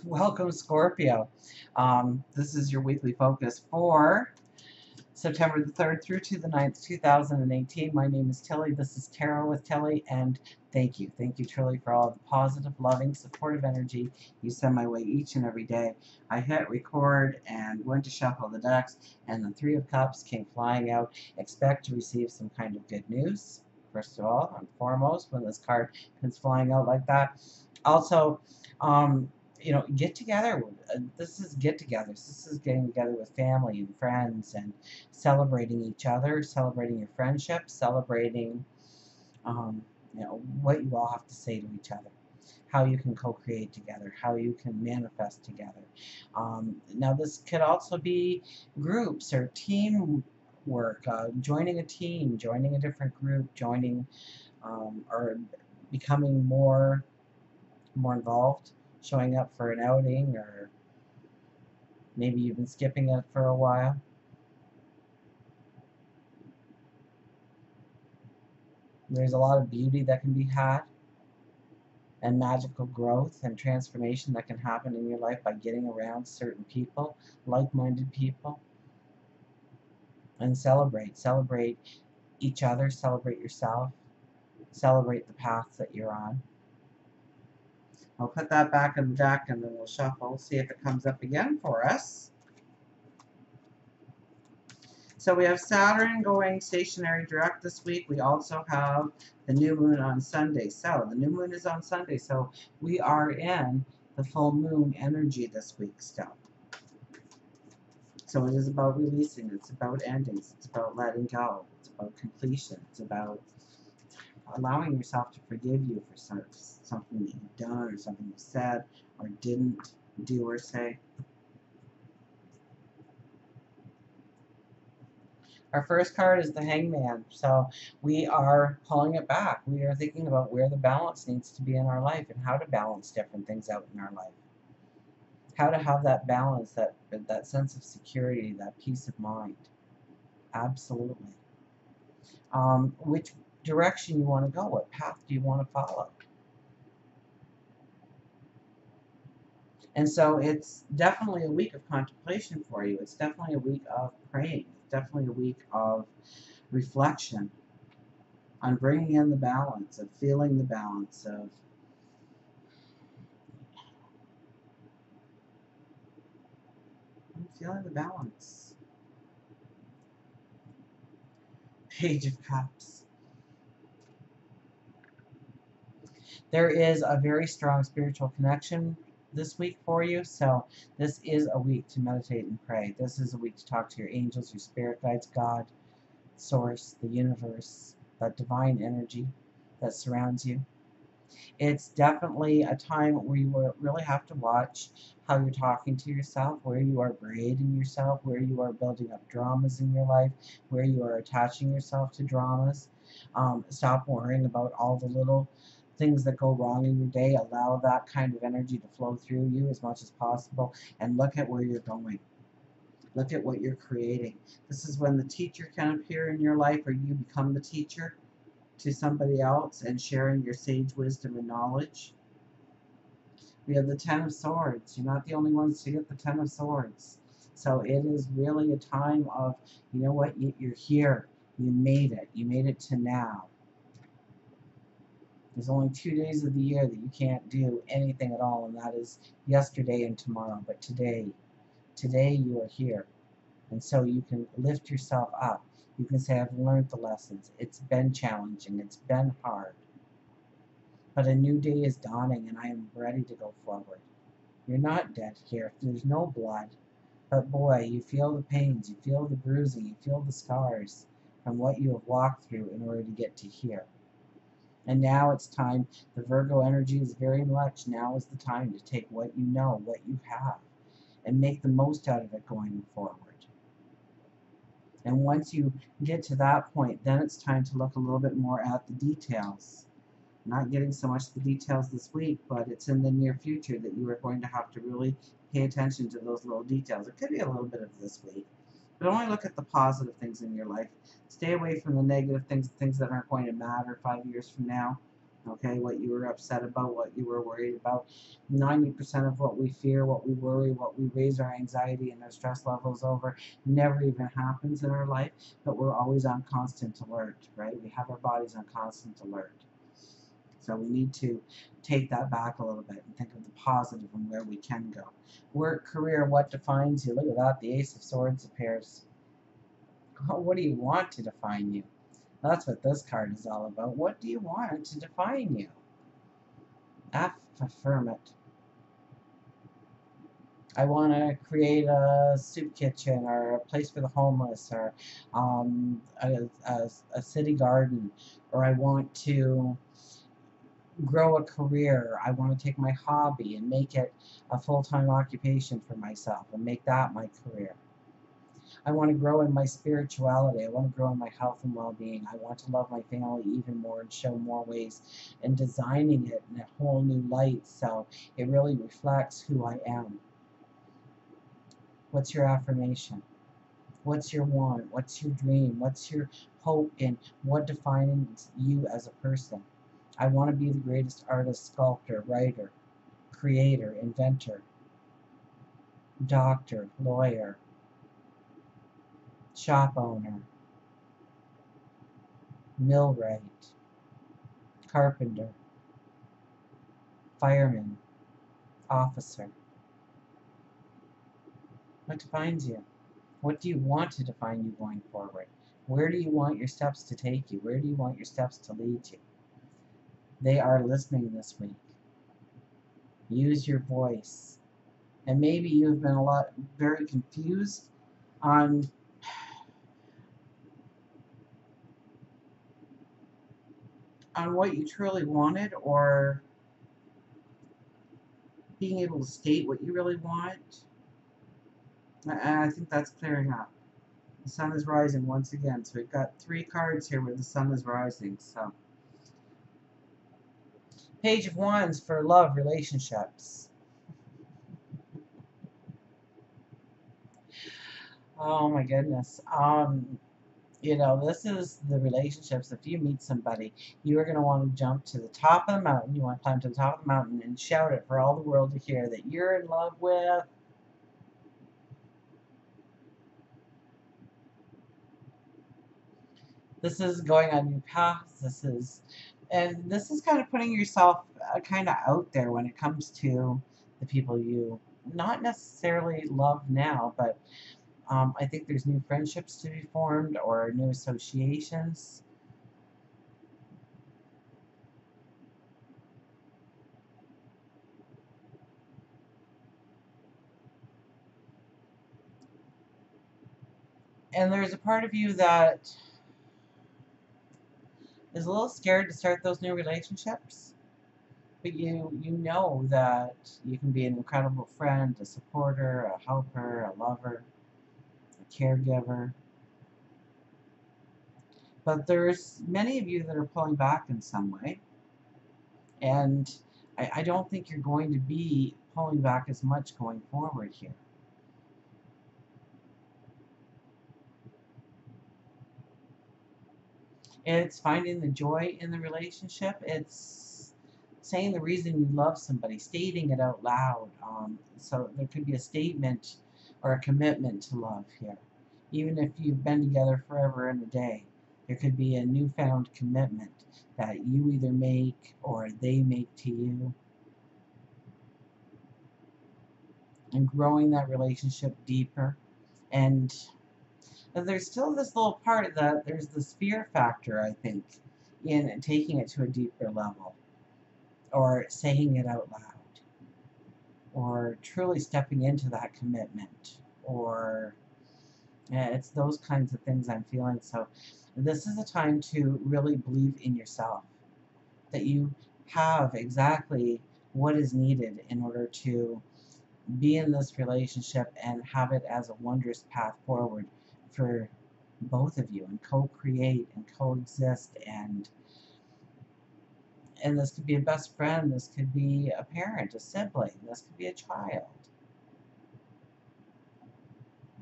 Welcome, Scorpio. This is your weekly focus for September the 3rd through to the 9th, 2018. My name is Tilly. This is Tarot with Tilly, and thank you. Thank you, truly, for all the positive, loving, supportive energy you send my way each and every day. I hit record and went to shuffle the decks, and the Three of Cups came flying out. Expect to receive some kind of good news, first of all and foremost, when this card comes flying out like that. Also, get together. This is get-togethers. This is getting together with family and friends and celebrating each other, celebrating your friendship, celebrating, what you all have to say to each other, how you can co-create together, how you can manifest together. Now, this could also be groups or team work, joining a team, joining a different group, joining or becoming more involved, showing up for an outing, or maybe you've been skipping it for a while. There's a lot of beauty that can be had and magical growth and transformation that can happen in your life by getting around certain people, like-minded people, and celebrate each other, celebrate yourself, celebrate the path that you're on. I'll put that back in the deck and then we'll shuffle, see if it comes up again for us. So we have Saturn going stationary direct this week. We also have the new moon on Sunday. So the new moon is on Sunday. So we are in the full moon energy this week still. So it is about releasing. It's about endings. It's about letting go. It's about completion. It's about allowing yourself to forgive you for something that you've done or something you said or didn't do or say. Our first card is the Hangman. So we are pulling it back. We are thinking about where the balance needs to be in our life and how to balance different things out in our life. How to have that balance, that sense of security, that peace of mind. Absolutely. Which direction you want to go? What path do you want to follow? And so it's definitely a week of contemplation for you. It's definitely a week of praying. It's definitely a week of reflection on bringing in the balance, of feeling the balance, of feeling the balance. Page of Cups. There is a very strong spiritual connection this week for you, so this is a week to meditate and pray. This is a week to talk to your angels, your spirit guides, God, Source, the universe, that divine energy that surrounds you. It's definitely a time where you really have to watch how you're talking to yourself, where you are berating yourself, where you are building up dramas in your life, where you are attaching yourself to dramas. Stop worrying about all the little things that go wrong in your day. Allow that kind of energy to flow through you as much as possible, and look at where you're going. Look at what you're creating. This is when the teacher can appear in your life, or you become the teacher to somebody else and sharing your sage wisdom and knowledge. We have the Ten of Swords. You're not the only ones to get the Ten of Swords. So it is really a time of, you know what, you're here. You made it. You made it to now. There's only 2 days of the year that you can't do anything at all, and that is yesterday and tomorrow. But today you are here. And so you can lift yourself up. You can say, I've learned the lessons. It's been challenging. It's been hard. But a new day is dawning, and I am ready to go forward. You're not dead here. There's no blood. But boy, you feel the pains. You feel the bruising. You feel the scars from what you have walked through in order to get to here. And now it's time. The Virgo energy is very much, now is the time to take what you know, what you have, and make the most out of it going forward. And once you get to that point, then it's time to look a little bit more at the details. Not getting so much the details this week, but it's in the near future that you are going to have to really pay attention to those little details. It could be a little bit of this week, but only look at the positive things in your life. Stay away from the negative things, things that aren't going to matter 5 years from now. Okay, what you were upset about, what you were worried about. 90% of what we fear, what we worry, what we raise our anxiety and our stress levels over never even happens in our life, but we're always on constant alert, right? We have our bodies on constant alert. So we need to take that back a little bit and think of the positive and where we can go. Work, career, what defines you? Look at that, the Ace of Swords appears. Oh, what do you want to define you? That's what this card is all about. What do you want to define you? Affirm it. I want to create a soup kitchen or a place for the homeless or a city garden, or I want to grow a career. I want to take my hobby and make it a full-time occupation for myself and make that my career. I want to grow in my spirituality. I want to grow in my health and well-being. I want to love my family even more and show more ways and designing it in a whole new light so it really reflects who I am. What's your affirmation? What's your want? What's your dream? What's your hope in what defines you as a person? I want to be the greatest artist, sculptor, writer, creator, inventor, doctor, lawyer, shop owner, millwright, carpenter, fireman, officer. What defines you? What do you want to define you going forward? Where do you want your steps to take you? Where do you want your steps to lead you? They are listening this week. Use your voice. And maybe you've been very confused on what you truly wanted, or being able to state what you really want. I think that's clearing up. The sun is rising once again. So we've got 3 cards here where the sun is rising. So Page of Wands for love, relationships. Oh my goodness. You know, this is the relationships. If you meet somebody, you are going to want to jump to the top of the mountain. You want to climb to the top of the mountain and shout it for all the world to hear that you're in love with. This is going on new paths. This is kind of putting yourself kind of out there when it comes to the people you not necessarily love now, but I think there's new friendships to be formed or new associations. And there's a part of you that is a little scared to start those new relationships, but you know that you can be an incredible friend, a supporter, a helper, a lover, a caregiver. But there's many of you that are pulling back in some way, and I don't think you're going to be pulling back as much going forward here. It's finding the joy in the relationship. It's saying the reason you love somebody, stating it out loud. So there could be a statement or a commitment to love here. Even if you've been together forever and a day, there could be a newfound commitment that you either make or they make to you. And growing that relationship deeper. And there's still this little part that there's the fear factor, I think, in taking it to a deeper level, or saying it out loud, or truly stepping into that commitment, or it's those kinds of things I'm feeling. So this is a time to really believe in yourself, that you have exactly what is needed in order to be in this relationship and have it as a wondrous path forward for both of you, and co-create and coexist, and this could be a best friend, this could be a parent, a sibling, this could be a child,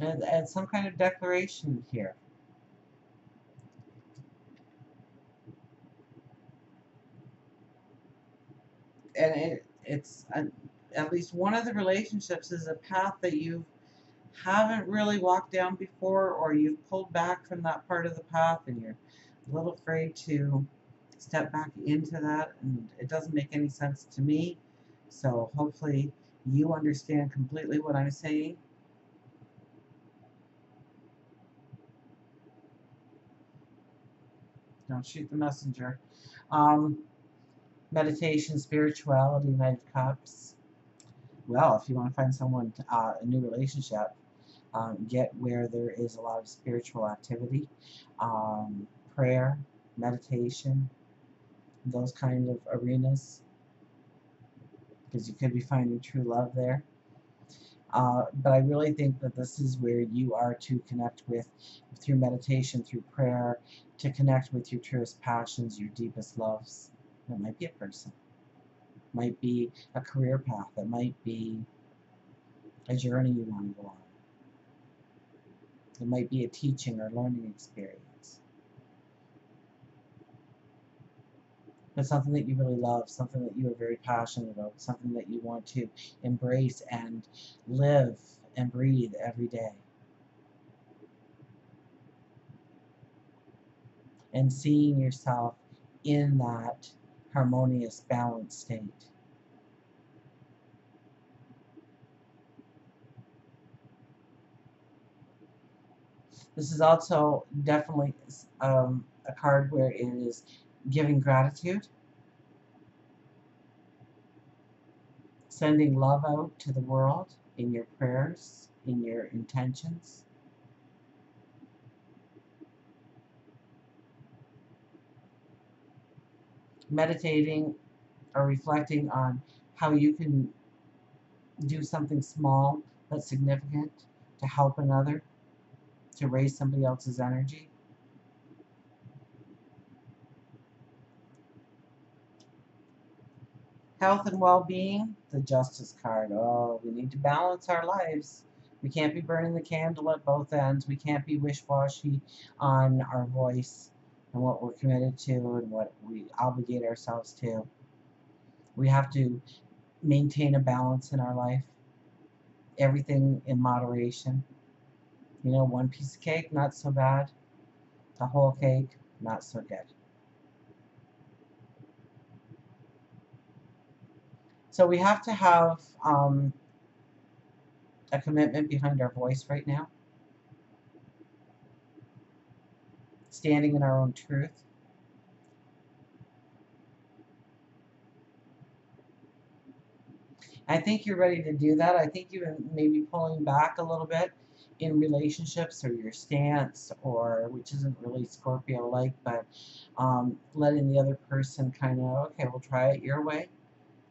and some kind of declaration here. And at least one of the relationships is a path that you haven't really walked down before, or you've pulled back from that part of the path and you're a little afraid to step back into that, and it doesn't make any sense to me. So hopefully you understand completely what I'm saying. Don't shoot the messenger. Um, Meditation, spirituality, Knight of Cups. Well, if you want to find someone, a new relationship, get where there is a lot of spiritual activity, prayer, meditation, those kind of arenas, because you could be finding true love there. But I really think that this is where you are to connect with, through meditation, through prayer, to connect with your truest passions, your deepest loves. It might be a person, it might be a career path, it might be a journey you want to go on. It might be a teaching or learning experience. But something that you really love, something that you are very passionate about, something that you want to embrace and live and breathe every day. And seeing yourself in that harmonious, balanced state. This is also definitely a card where it is giving gratitude, sending love out to the world in your prayers, in your intentions. Meditating or reflecting on how you can do something small but significant to help another, to raise somebody else's energy. Health and well-being, the Justice card. Oh, we need to balance our lives. We can't be burning the candle at both ends. We can't be wish-washy on our voice and what we're committed to and what we obligate ourselves to. We have to maintain a balance in our life. Everything in moderation. You know, one piece of cake, not so bad. The whole cake, not so good. So we have to have a commitment behind our voice right now, standing in our own truth. I think you're ready to do that. I think you may be pulling back a little bit in relationships or your stance, or which isn't really Scorpio like, but letting the other person kind of, okay, we'll try it your way.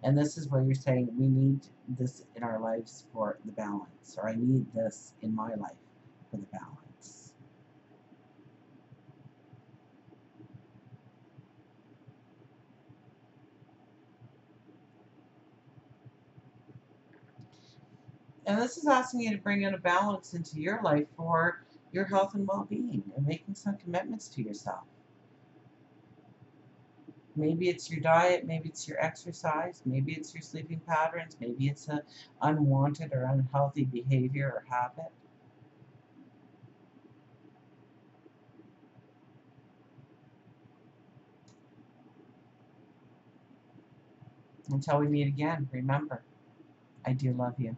And this is where you're saying, we need this in our lives for the balance, or I need this in my life for the balance. And this is asking you to bring in a balance into your life for your health and well-being, and making some commitments to yourself. Maybe it's your diet, maybe it's your exercise, maybe it's your sleeping patterns, maybe it's a unwanted or unhealthy behavior or habit. Until we meet again, remember, I do love you.